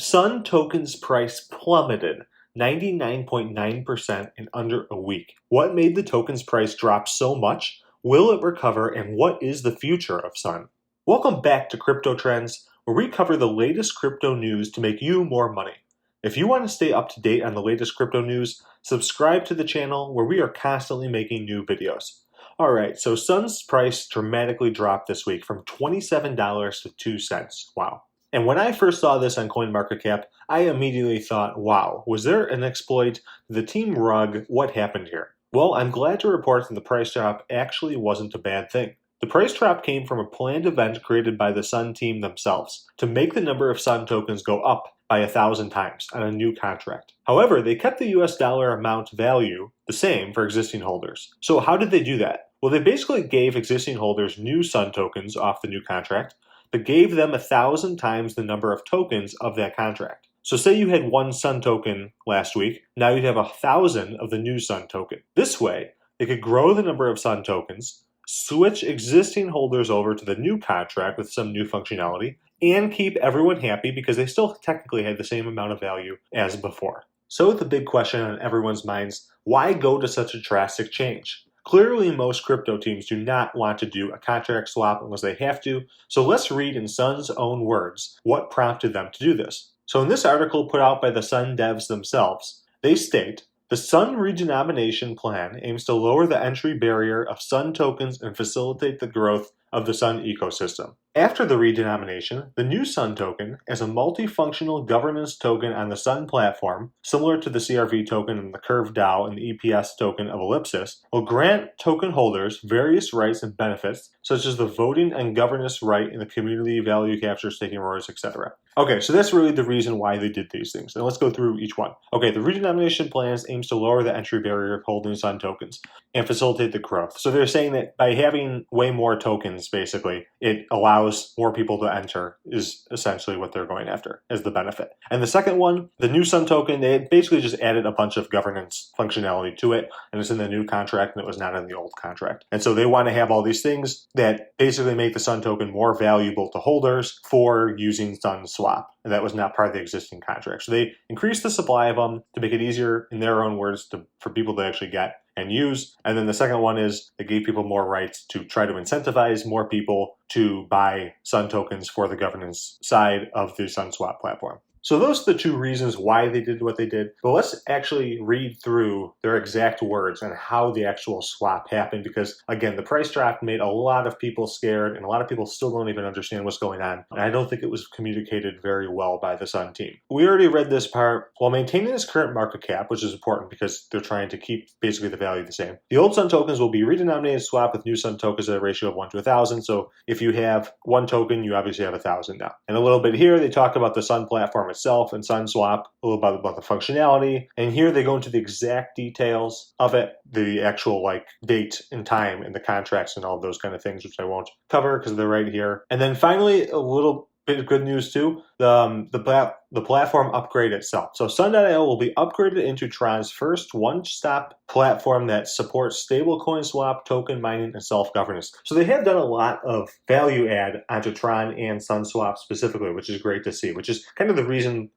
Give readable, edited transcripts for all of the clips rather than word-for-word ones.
Sun token's price plummeted 99.9% in under a week. What made the token's price drop so much? Will it recover? And what is the future of Sun? Welcome back to Crypto Trends, where we cover the latest crypto news to make you more money. If you want to stay up to date on the latest crypto news, subscribe to the channel where we are constantly making new videos. Alright, so Sun's price dramatically dropped this week from $27 to 2 cents. Wow. And when I first saw this on CoinMarketCap, I immediately thought, wow, was there an exploit? Did the team rug? What happened here? Well, I'm glad to report that the price drop actually wasn't a bad thing. The price drop came from a planned event created by the Sun team themselves to make the number of Sun tokens go up by 1,000 times on a new contract. However, they kept the US dollar amount value the same for existing holders. So how did they do that? Well, they basically gave existing holders new Sun tokens off the new contract, but gave them 1,000 times the number of tokens of that contract. So say you had one Sun token last week, now you'd have 1,000 of the new Sun token. This way, they could grow the number of Sun tokens, switch existing holders over to the new contract with some new functionality, and keep everyone happy because they still technically had the same amount of value as before. So the big question on everyone's minds, why go to such a drastic change? Clearly, most crypto teams do not want to do a contract swap unless they have to, so let's read in Sun's own words what prompted them to do this. So in this article put out by the Sun devs themselves, they state, the Sun Redenomination Plan aims to lower the entry barrier of Sun tokens and facilitate the growth of the Sun ecosystem. After the redenomination, the new Sun token, as a multifunctional governance token on the Sun platform, similar to the CRV token and the Curve DAO and the EPS token of Ellipsis, will grant token holders various rights and benefits, such as the voting and governance right in the community, value capture, staking rewards, etc. Okay, so that's really the reason why they did these things. And let's go through each one. Okay, the redenomination plans aims to lower the entry barrier of holding Sun tokens and facilitate the growth. So they're saying that by having way more tokens, basically, it allows more people to enter is essentially what they're going after as the benefit. And the second one, the new Sun token, they basically just added a bunch of governance functionality to it, and it's in the new contract and it was not in the old contract. And so they want to have all these things that basically make the Sun token more valuable to holders for using Sun Swap. And that was not part of the existing contract. So they increased the supply of them to make it easier, in their own words, for people to actually get and use. And then the second one is they gave people more rights to try to incentivize more people to buy Sun tokens for the governance side of the SunSwap platform. So those are the two reasons why they did what they did. But let's actually read through their exact words and how the actual swap happened, because again, the price drop made a lot of people scared and a lot of people still don't even understand what's going on. And I don't think it was communicated very well by the Sun team. We already read this part. While maintaining its current market cap, which is important because they're trying to keep basically the value the same, the old Sun tokens will be redenominated swap with new Sun tokens at a ratio of 1 to 1,000. So if you have one token, you obviously have 1,000 now. And a little bit here, they talk about the Sun platform itself and SunSwap, a little bit about the functionality, and here they go into the exact details of it, the actual date and time and the contracts and all those kind of things, which I won't cover because they're right here. And then finally, a little bit of good news too, the platform upgrade itself. So Sun.io will be upgraded into Tron's first one-stop platform that supports stablecoin swap, token mining, and self-governance. So they have done a lot of value add onto Tron and SunSwap specifically, which is great to see, which is kind of the reason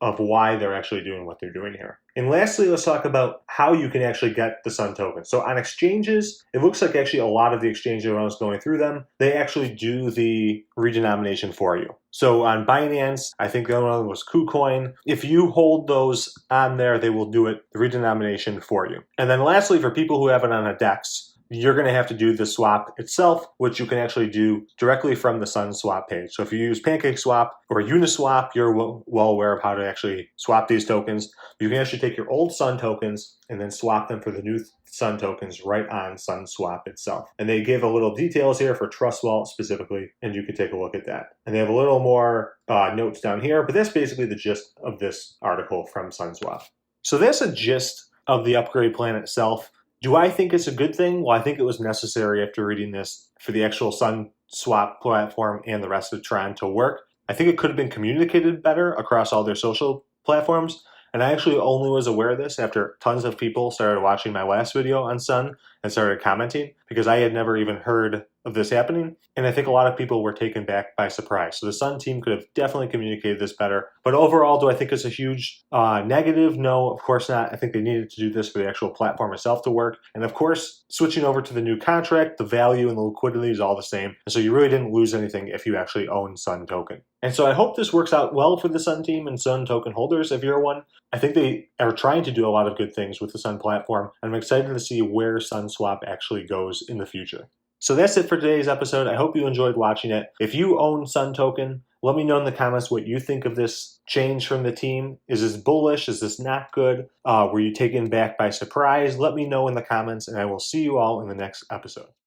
of why they're actually doing what they're doing here. And lastly, let's talk about how you can actually get the Sun token. So on exchanges, it looks like actually a lot of the exchanges, when I was going through them, they actually do the redenomination for you. So on Binance, I think the other one was KuCoin. If you hold those on there, they will do it, the redenomination for you. And then lastly, for people who have it on a DEX, you're going to have to do the swap itself, which you can actually do directly from the SunSwap page. So if you use PancakeSwap or Uniswap, you're well aware of how to actually swap these tokens. You can actually take your old Sun tokens and then swap them for the new Sun tokens right on SunSwap itself. And they give a little details here for Trust Wallet specifically, and you can take a look at that. And they have a little more notes down here, but that's basically the gist of this article from SunSwap. So that's a gist of the upgrade plan itself. Do I think it's a good thing? Well, I think it was necessary after reading this for the actual SunSwap platform and the rest of Tron to work. I think it could have been communicated better across all their social platforms. And I actually only was aware of this after tons of people started watching my last video on Sun and started commenting, because I had never even heard of this happening, and I think a lot of people were taken back by surprise. So the Sun team could have definitely communicated this better. But overall, do I think it's a huge negative? No, of course not. I think they needed to do this for the actual platform itself to work. And of course, switching over to the new contract, the value and the liquidity is all the same. And so you really didn't lose anything if you actually own Sun token. And so I hope this works out well for the Sun team and Sun token holders if you're one. I think they are trying to do a lot of good things with the Sun platform. I'm excited to see where SunSwap actually goes in the future. So that's it for today's episode. I hope you enjoyed watching it. If you own Sun token, let me know in the comments what you think of this change from the team. Is this bullish? Is this not good? Were you taken back by surprise? Let me know in the comments, and I will see you all in the next episode.